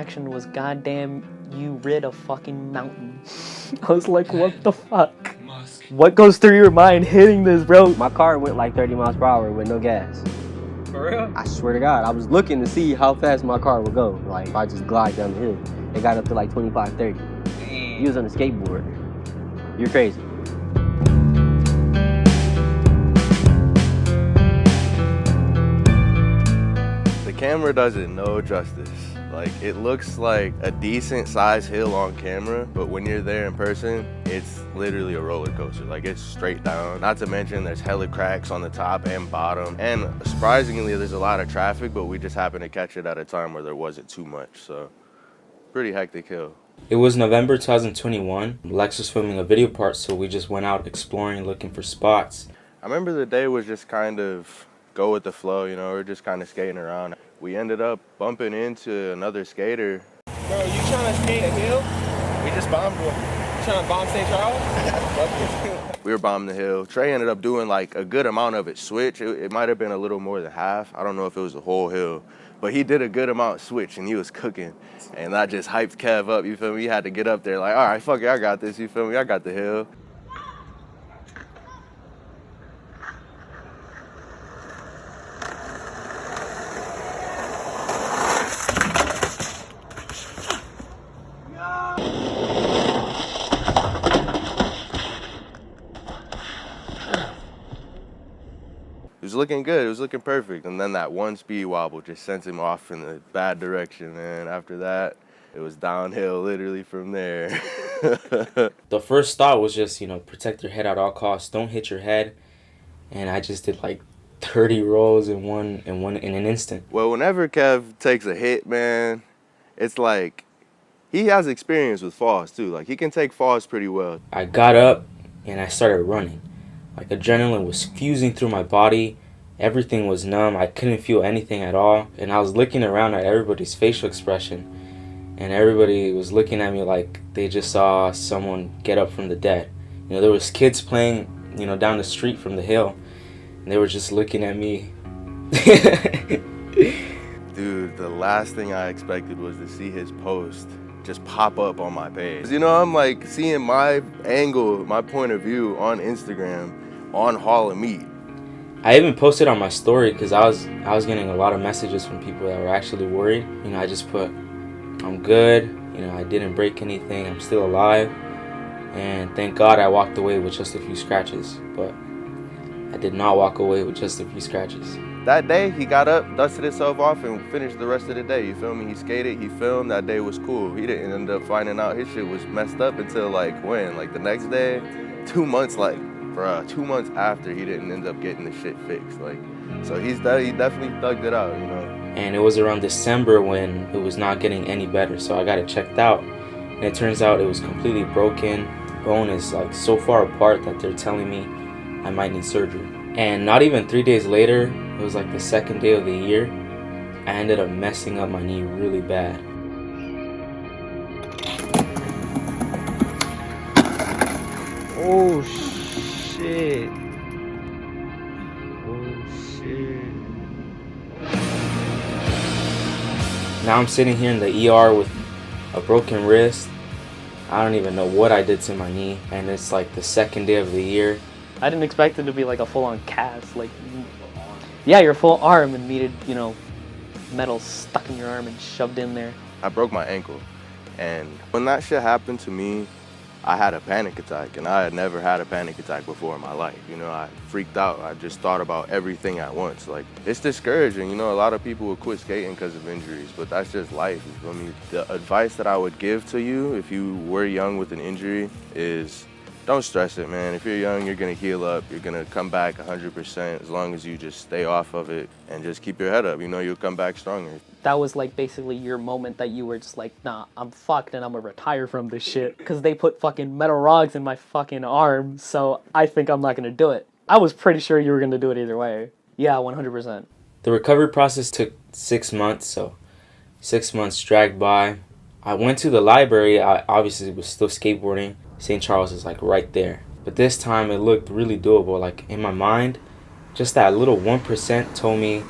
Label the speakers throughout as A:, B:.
A: reaction was, goddamn, you rid a fucking mountain. I was like, what the fuck? What goes through your mind hitting this, bro?
B: My car went like 30 miles per hour with no gas.
A: For real?
B: I swear to God, I was looking to see how fast my car would go. Like, if I just glide down the hill. It got up to like 25, 30. He was on a skateboard. You're crazy.
C: The camera does it no justice. Like, it looks like a decent sized hill on camera, but when you're there in person, it's literally a roller coaster. Like, it's straight down. Not to mention there's hella cracks on the top and bottom. And surprisingly, there's a lot of traffic, but we just happened to catch it at a time where there wasn't too much. So, pretty hectic hill.
D: It was November 2021. Lex was filming a video part, so we just went out exploring, looking for spots.
C: I remember the day was just kind of go with the flow, you know, we're just kind of skating around. We ended up bumping into another skater.
E: Bro, you trying to skate a hill? We just bombed one. You trying to bomb St. Charles?
C: We were bombing the hill. Trey ended up doing like a good amount of it switch. It might have been a little more than half. I don't know if it was the whole hill, but he did a good amount switch and he was cooking. And that just hyped Kev up, you feel me? He had to get up there like, all right, fuck it, I got this, you feel me? I got the hill. It was looking good, it was looking perfect. And then that one speed wobble just sent him off in the bad direction. And after that, it was downhill literally from there.
D: The first thought was just, you know, protect your head at all costs. Don't hit your head. And I just did like 30 rolls in an instant.
C: Well, whenever Kev takes a hit, man, it's like he has experience with falls too. Like, he can take falls pretty well.
D: I got up and I started running. Like, adrenaline was fusing through my body. Everything was numb. I couldn't feel anything at all. And I was looking around at everybody's facial expression. And everybody was looking at me like they just saw someone get up from the dead. You know, there was kids playing, you know, down the street from the hill. And they were just looking at me.
C: Dude, the last thing I expected was to see his post just pop up on my page. You know, I'm like seeing my angle, my point of view on Instagram on Hall of Meat.
D: I even posted on my story because I was getting a lot of messages from people that were actually worried. You know, I just put, I'm good, you know, I didn't break anything, I'm still alive, and thank God I walked away with just a few scratches. But I did not walk away with just a few scratches.
C: That day, he got up, dusted himself off, and finished the rest of the day, you feel me? He skated, he filmed, that day was cool. He didn't end up finding out his shit was messed up until like when? Like the next day? 2 months, like, bruh, 2 months after he didn't end up getting the shit fixed. Like, so he definitely thugged it out, you know?
D: And it was around December when it was not getting any better, so I got it checked out. And it turns out it was completely broken. Bone is like so far apart that they're telling me I might need surgery. And not even 3 days later, it was like the second day of the year, I ended up messing up my knee really bad.
A: Oh, shit. Oh, shit.
D: Now I'm sitting here in the ER with a broken wrist. I don't even know what I did to my knee, and it's like the second day of the year.
A: I didn't expect it to be like a full-on cast. Like, yeah, your full arm and needed, you know, metal stuck in your arm and shoved in there.
C: I broke my ankle. And when that shit happened to me, I had a panic attack. And I had never had a panic attack before in my life. You know, I freaked out. I just thought about everything at once. Like, it's discouraging. You know, a lot of people will quit skating because of injuries, but that's just life. You feel me? The advice that I would give to you if you were young with an injury is, don't stress it, man. If you're young, you're gonna heal up. You're gonna come back 100% as long as you just stay off of it and just keep your head up. You know, you'll come back stronger.
A: That was like basically your moment that you were just like, nah, I'm fucked and I'm gonna retire from this shit. Because they put fucking metal rods in my fucking arm, so I think I'm not gonna do it. I was pretty sure you were gonna do it either way. Yeah, 100%.
D: The recovery process took 6 months, so 6 months dragged by. I went to the library. I obviously was still skateboarding. St. Charles is like right there. But this time it looked really doable. Like in my mind, just that little 1% told me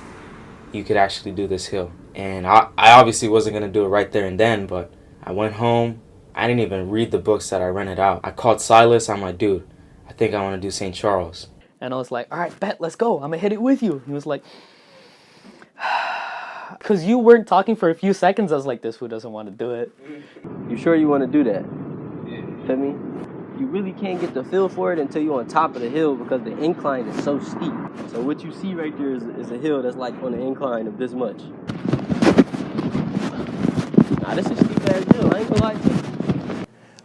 D: you could actually do this hill. And I obviously wasn't going to do it right there and then, but I went home. I didn't even read the books that I rented out. I called Silas. I'm like, dude, I think I want to do St. Charles.
A: And I was like, all right, bet, let's go. I'm going to hit it with you. He was like, because you weren't talking for a few seconds, I was like, this fool doesn't want to do it.
B: You sure you want to do that? Feel me? You really can't get the feel for it until you're on top of the hill because the incline is so steep. So what you see right there is a hill that's like on an incline of this much. Nah, this is a steep ass hill, I ain't gonna lie to you.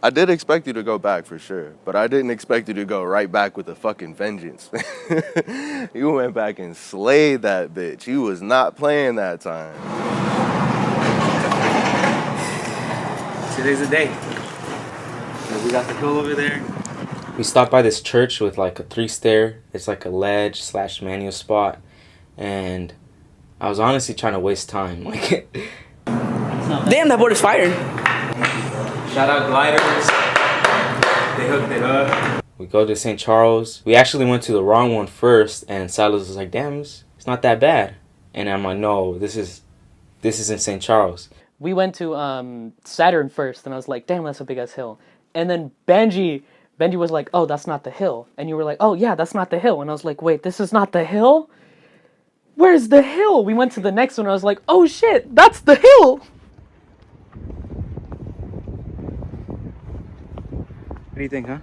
C: I did expect you to go back for sure, but I didn't expect you to go right back with a fucking vengeance. You went back and slayed that bitch. You was not playing that time.
D: Today's the day. We got the hill over there. We stopped by this church with like a 3-stair. It's like a ledge / manual spot. And I was honestly trying to waste time. Like,
F: damn, that board is fire.
D: shout out Gliders. They hooked it up. We go to St. Charles. We actually went to the wrong one first, and Silas was like, damn, it's not that bad. And I'm like, no, this isn't St. Charles.
A: We went to Saturn first, and I was like, damn, that's a big-ass hill. And then Benji was like, oh, that's not the hill. And you were like, oh, yeah, that's not the hill. And I was like, wait, this is not the hill? Where's the hill? We went to the next one, and I was like, oh, shit, that's the hill!
F: What do you think, huh?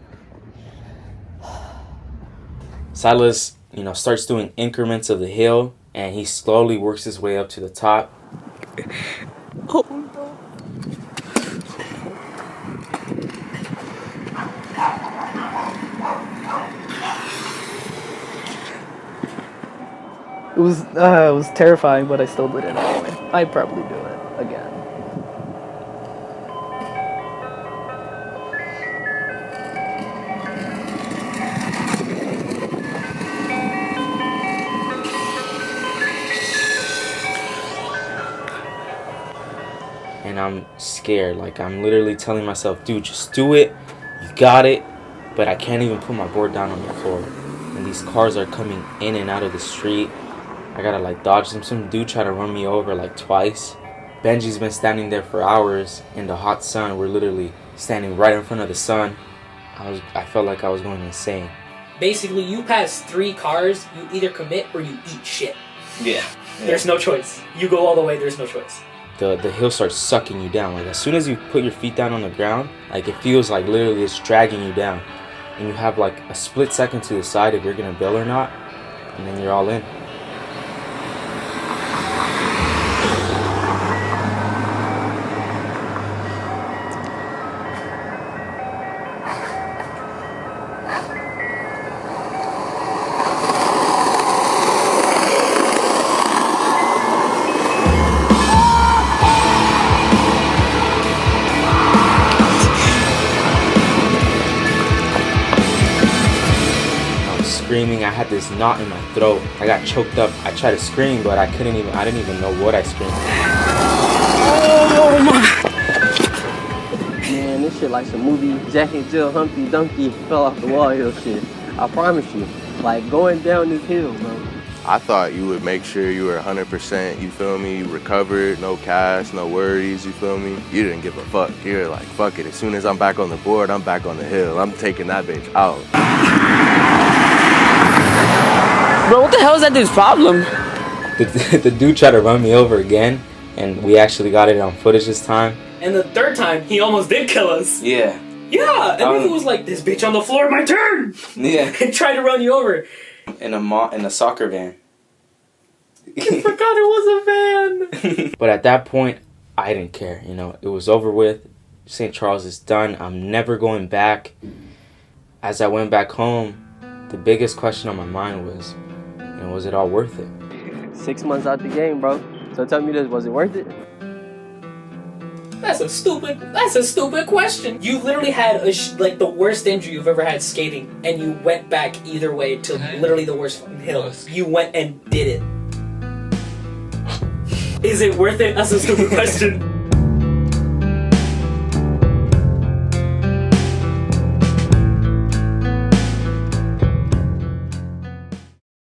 D: Silas, starts doing increments of the hill, and he slowly works his way up to the top.
F: Oh, no.
A: It was terrifying, but I still did it anyway. I'd probably do it again.
D: And I'm scared. Like, I'm literally telling myself, dude, just do it. You got it. But I can't even put my board down on the floor. And these cars are coming in and out of the street. I gotta like dodge them. Some dude tried to run me over like twice. Benji's been standing there for hours in the hot sun. We're literally standing right in front of the sun. I felt like I was going insane.
G: Basically, you pass 3 cars, you either commit or you eat shit.
F: Yeah.
G: There's no choice. You go all the way, there's no choice.
D: The hill starts sucking you down. Like, as soon as you put your feet down on the ground, like, it feels like literally it's dragging you down. And you have like a split second to decide if you're gonna bail or not, and then you're all in. Screaming, I had this knot in my throat. I got choked up. I tried to scream, but I didn't even know what I screamed.
F: Oh my!
B: Man, this shit like some movie Jack and Jill Humpty Dumpty fell off the wall hill shit. I promise you. Like going down this hill, bro.
C: I thought you would make sure you were 100%, you feel me? You recovered, no cash, no worries, you feel me? You didn't give a fuck. You're like, fuck it. As soon as I'm back on the board, I'm back on the hill. I'm taking that bitch out.
F: Bro, what the hell is that dude's problem?
D: The dude tried to run me over again, and we actually got it on footage this time.
G: And the 3rd time, he almost did kill us.
F: Yeah.
G: Yeah, and then he was like, this bitch on the floor, my turn!
F: Yeah.
G: And tried to run you over.
D: In a soccer van.
G: I forgot it was a van!
D: But at that point, I didn't care. It was over with. St. Charles is done. I'm never going back. As I went back home, the biggest question on my mind was, was it all worth it?
B: 6 months out the game, bro. So tell me this, was it worth it?
G: That's a stupid question. You literally had like the worst injury you've ever had skating, and you went back either way to literally the worst fucking hill. You went and did it. Is it worth it? That's a stupid question.